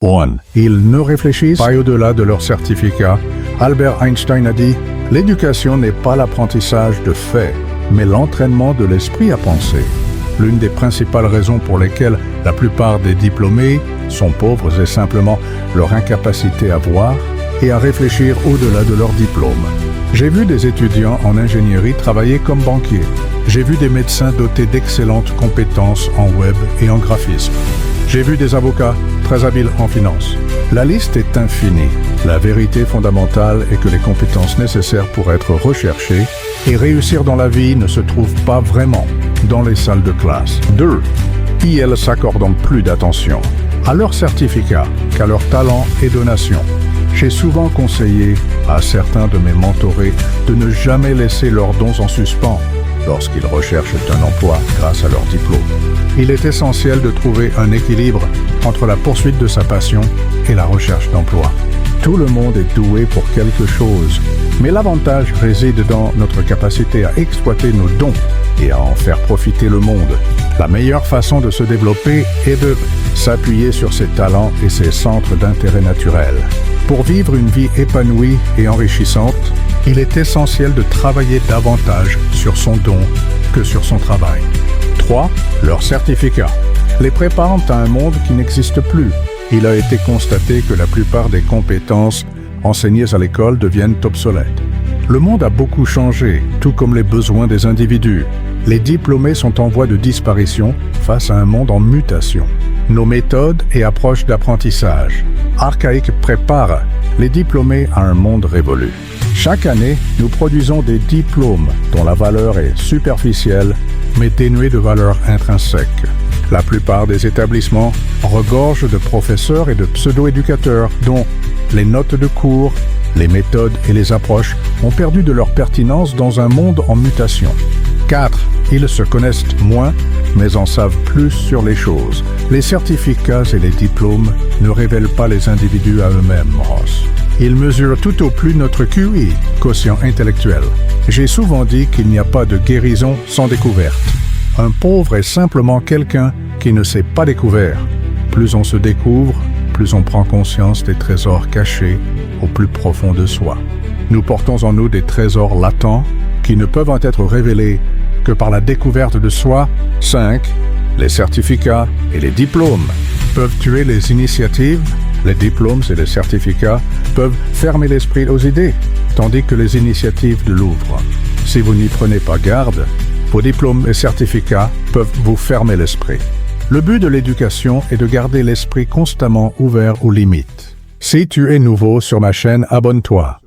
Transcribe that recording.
1. Ils ne réfléchissent pas au-delà de leur certificat. Albert Einstein a dit « L'éducation n'est pas l'apprentissage de faits, mais l'entraînement de l'esprit à penser ». L'une des principales raisons pour lesquelles la plupart des diplômés sont pauvres est simplement leur incapacité à voir et à réfléchir au-delà de leur diplôme. J'ai vu des étudiants en ingénierie travailler comme banquiers. J'ai vu des médecins dotés d'excellentes compétences en web et en graphisme. J'ai vu des avocats très habiles en finance. La liste est infinie. La vérité fondamentale est que les compétences nécessaires pour être recherchées et réussir dans la vie ne se trouvent pas vraiment dans les salles de classe. 2. Ils s'accordent plus d'attention à leur certificat qu'à leur talent et donation. J'ai souvent conseillé à certains de mes mentorés de ne jamais laisser leurs dons en suspens lorsqu'ils recherchent un emploi grâce à leur diplôme. Il est essentiel de trouver un équilibre entre la poursuite de sa passion et la recherche d'emploi. Tout le monde est doué pour quelque chose, mais l'avantage réside dans notre capacité à exploiter nos dons et à en faire profiter le monde. La meilleure façon de se développer est de s'appuyer sur ses talents et ses centres d'intérêt naturel. Pour vivre une vie épanouie et enrichissante, il est essentiel de travailler davantage sur son don que sur son travail. 3. Leur certificat. Les préparant à un monde qui n'existe plus. Il a été constaté que la plupart des compétences enseignées à l'école deviennent obsolètes. Le monde a beaucoup changé, tout comme les besoins des individus. Les diplômés sont en voie de disparition face à un monde en mutation. Nos méthodes et approches d'apprentissage archaïques préparent les diplômés à un monde révolu. Chaque année, nous produisons des diplômes dont la valeur est superficielle, mais dénuée de valeur intrinsèque. La plupart des établissements regorgent de professeurs et de pseudo-éducateurs dont les notes de cours, les méthodes et les approches ont perdu de leur pertinence dans un monde en mutation. 4. Ils se connaissent moins, mais en savent plus sur les choses. Les certificats et les diplômes ne révèlent pas les individus à eux-mêmes, Ross. Ils mesurent tout au plus notre QI, quotient intellectuel. J'ai souvent dit qu'il n'y a pas de guérison sans découverte. Un pauvre est simplement quelqu'un qui ne s'est pas découvert. Plus on se découvre, plus on prend conscience des trésors cachés au plus profond de soi. Nous portons en nous des trésors latents qui ne peuvent être révélés que par la découverte de soi. 5. Les certificats et les diplômes peuvent tuer les initiatives. Les diplômes et les certificats peuvent fermer l'esprit aux idées, tandis que les initiatives l'ouvrent. Si vous n'y prenez pas garde, vos diplômes et certificats peuvent vous fermer l'esprit. Le but de l'éducation est de garder l'esprit constamment ouvert aux limites. Si tu es nouveau sur ma chaîne, abonne-toi.